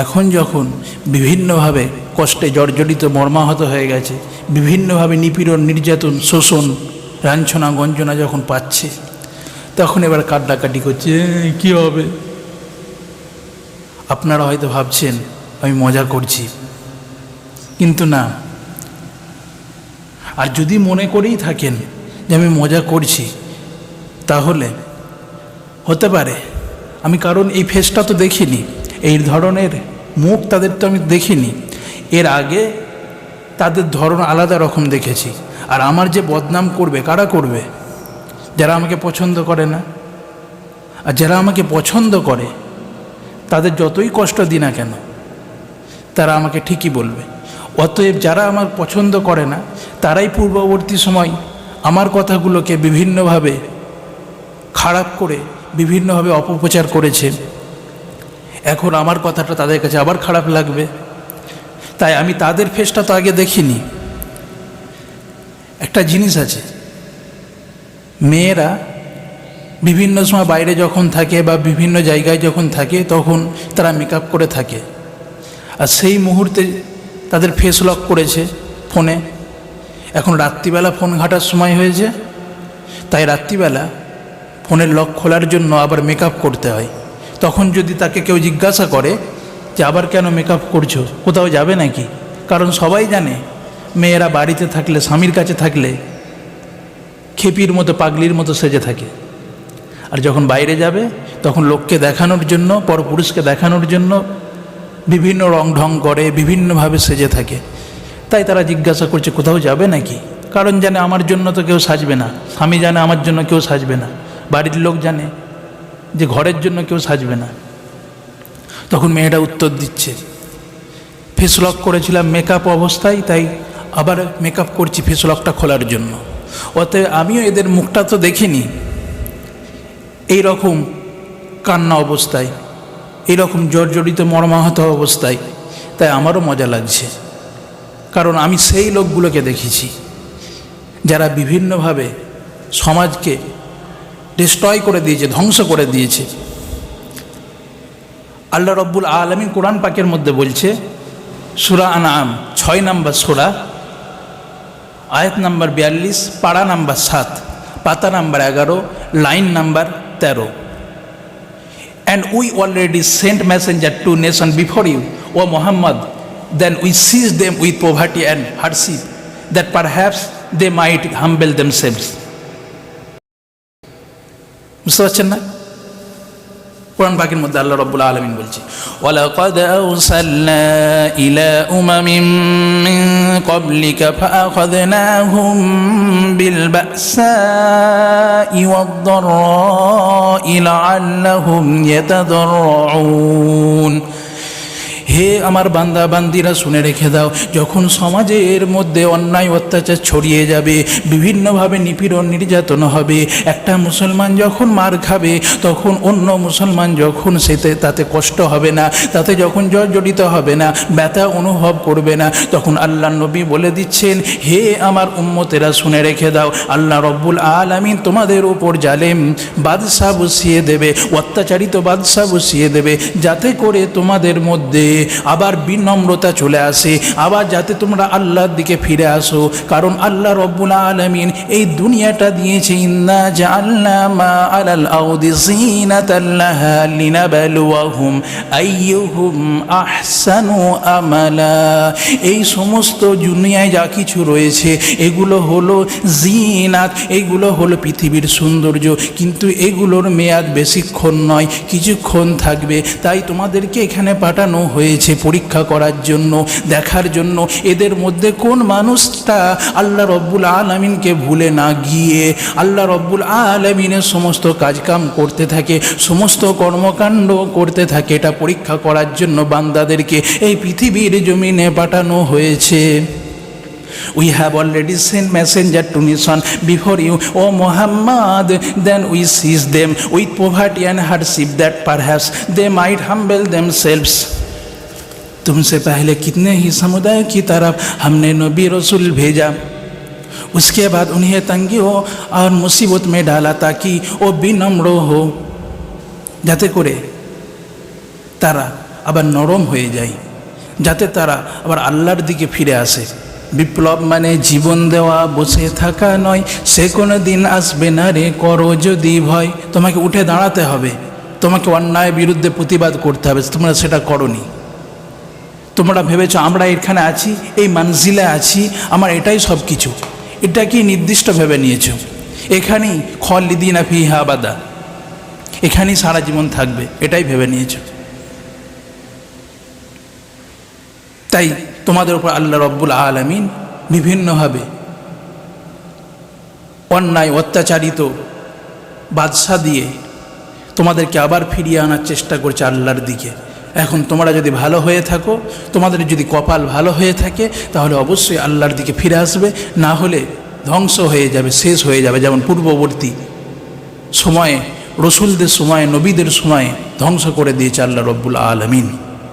এখন যখন বিভিন্নভাবে কষ্টে জর্জরিত মর্মাহত হয়ে গেছে, বিভিন্নভাবে নিপীড়ন, নির্যাতন, শোষণ, লাঞ্ছনা গঞ্জনা যখন পাচ্ছে, তখন এবার কান্নাকাটি করছে, কী হবে? আপনারা হয়তো ভাবছেন আমি মজা করছি, কিন্তু না। আর যদি মনে করেই থাকেন যে আমি মজা করছি, তাহলে হতে পারে আমি, কারণ এই ফেসটা তো দেখিনি, এই ধরনের মুখ তাদের তো আমি দেখিনি। এর আগে তাদের ধরন আলাদা রকম দেখেছি। আর আমার যে বদনাম করবে, কারা করবে? যারা আমাকে পছন্দ করে না। আর যারা আমাকে পছন্দ করে, তাদের যতই কষ্ট দিই না কেন, তারা আমাকে ঠিকই বলবে। অতএব যারা আমার পছন্দ করে না, তারাই পূর্ববর্তী সময় আমার কথাগুলোকে বিভিন্নভাবে খারাপ করে, বিভিন্নভাবে অপপ্রচার করেছে। এখন আমার কথাটা তাদের কাছে আবার খারাপ লাগবে, তাই আমি তাদের ফেসটা তো আগে দেখিনি। একটা জিনিস আছে, মেয়েরা বিভিন্ন সময় বাইরে যখন থাকে বা বিভিন্ন জায়গায় যখন থাকে, তখন তারা মেকআপ করে থাকে। আর সেই মুহূর্তে তাদের ফেস লক করেছে ফোনে। এখন রাত্রিবেলা ফোন ঘাটার সময় হয়েছে, তাই রাত্রিবেলা ফোনের লক খোলার জন্য আবার মেকআপ করতে হয়। তখন যদি তাকে কেউ জিজ্ঞাসা করে যে আবার কেন মেকআপ করছো, কোথাও যাবে নাকি? কারণ সবাই জানে মেয়েরা বাড়িতে থাকলে, স্বামীর কাছে থাকলে খেপির মতো, পাগলির মতো সেজে থাকে। আর যখন বাইরে যাবে, তখন লোককে দেখানোর জন্য, পরপুরুষকে দেখানোর জন্য বিভিন্ন রং ঢং করে, বিভিন্নভাবে সেজে থাকে। তাই তারা জিজ্ঞাসা করছে কোথাও যাবে নাকি? কারণ জানে আমার জন্য তো কেউ সাজবে না, স্বামী জানে আমার জন্য কেউ সাজবে না, বাড়ির লোক জানে যে ঘরের জন্য কেউ সাজবে না। তখন মেয়েটা উত্তর দিচ্ছে, ফেস লক করেছিলাম মেকআপ অবস্থায়, তাই আবার মেকআপ করছি ফেস লকটা খোলার জন্য। অতএব আমিও এদের মুখটা তো দেখিনি এই রকম কান্না অবস্থায়, এইরকম জর্জরিত মর্মাহত অবস্থায়, তাই আমারও মজা লাগছে। কারণ আমি সেই লোকগুলোকে দেখেছি যারা বিভিন্নভাবে সমাজকে ডিস্ট্রয় করে দিয়েছে, ধ্বংস করে দিয়েছে। আল্লাহ রব্বুল আলামিন কোরআন পাকের মধ্যে বলছে, সূরা আনআম 6 নম্বর সূরা, আয়াত নাম্বার 42, পারা নাম্বার 7, পাতা number 11, line number 13। And we already sent messenger to nation before you, O Muhammad. Then we seized them with poverty and hardship, that perhaps they might humble themselves. বুঝতে পারছেন না? কোরআন পাকের মধ্যে আল্লাহ রাব্বুল আলামিন বলছে, ওয়ালাকাদ আরসালনা ইলা উমামিন মিন ক্বাবলিকা ফাআখাযনাহুম বিল বাসাই ওয়াদ দাররাই লাআল্লাহুম ইয়াতাদাররুন। হে আমার বান্দা বান্দিরা, শুনে রেখে দাও, যখন সমাজের মধ্যে অন্যায় অত্যাচার ছড়িয়ে যাবে, বিভিন্নভাবে নিপীড়ন নির্যাতন হবে, একটা মুসলমান যখন মার খাবে, তখন অন্য মুসলমান যখন তাতে কষ্ট হবে না, তাতে যখন জর্জরিত হবে না, ব্যথা অনুভব করবে না, তখন আল্লাহ নবী বলে দিচ্ছেন, হে আমার উম্মতেরা, শুনে রেখে দাও, আল্লাহ রব্বুল আলামিন তোমাদের উপর জালেম বাদশা বসিয়ে দেবে, অত্যাচারিত বাদশা বসিয়ে দেবে, যাতে করে তোমাদের মধ্যে আবার বিনম্রতা চলে আসে, আবার যাতে তোমরা আল্লাহর দিকে ফিরে আসো। কারণ আল্লাহ রব্বুল আলামিন এই দুনিয়াটা দিয়েছে, ইন্না জাআলনা মা আলাল আরদি যিনাতাল লাহা লিনাবলুয়াহুম আইয়ুহুম আহসানু আমালা। এই সমস্ত দুনিয়ায় যা কিছু রয়েছে, এগুলো হলো জিনাত, এগুলো হলো পৃথিবীর সৌন্দর্য, কিন্তু এগুলোর মেয়াদ বেশিক্ষণ নয়, কিছুক্ষণ থাকবে। তাই তোমাদেরকে এখানে পাঠানো হয়েছে পরীক্ষা করার জন্য, দেখার জন্য এদের মধ্যে কোন মানুষটা আল্লাহ রব্বুল আলামিনকে ভুলে না গিয়ে আল্লাহ রব্বুল আলামিনের সমস্ত কাজকাম করতে থাকে, সমস্ত কর্মকাণ্ড করতে থাকে। এটা পরীক্ষা করার জন্য বান্দাদেরকে এই পৃথিবীর জমিনে পাঠানো হয়েছে। We have already sent messenger to nation before you, O Muhammad. Then we seized them with poverty and hardship, that perhaps they might humble themselves. तुमसे पहले कितने ही समुदाय की तरफ हमने नबी रसूल भेजा, उसके बाद उन्हें तंगियों और मुसीबत में डाला ताकि वो विनम्र हो, যাতে করে তারা আবার নরম হয়ে যায়, যাতে তারা আবার আল্লাহর দিকে ফিরে আসে। বিপ্লব মানে জীবন দেওয়া, বসে থাকা নয়, সে কোনো দিন আসবে না রে, করো যদি ভয়। তোমাকে উঠে দাঁড়াতে হবে, তোমাকে অন্যায়ের বিরুদ্ধে প্রতিবাদ করতে হবে, তোমরা সেটা করনি। তোমরা ভেবেছ আমরা এখানে আছি, এই মানজিলে আছি, আমার এটাই সব কিছু, এটা কি নির্দিষ্ট ভেবে নিয়েছ? এখানেই খালিদিনা ফিহা আবাদা, এখানেই সারা জীবন থাকবে, এটাই ভেবে নিয়েছ। তাই তোমাদের উপর আল্লাহ রব্বুল আলামিন বিভিন্নভাবে অন্যায় অত্যাচারিত বাদশা দিয়ে তোমাদেরকে আবার ফিরিয়ে আনার চেষ্টা করছে আল্লাহর দিকে। এখন তোমরা যদি ভালো হয়ে থাকো, তোমাদের যদি কপাল ভালো হয়ে থাকে, তাহলে অবশ্যই আল্লাহর দিকে ফিরে আসবে, না হলে ধ্বংস হয়ে যাবে, শেষ হয়ে যাবে। যেমন পূর্ববর্তী সময়ে, রসুলদের সময়ে, নবীদের সময়ে ধ্বংস করে দিয়েছে আল্লাহ রব্বুল আলামিন।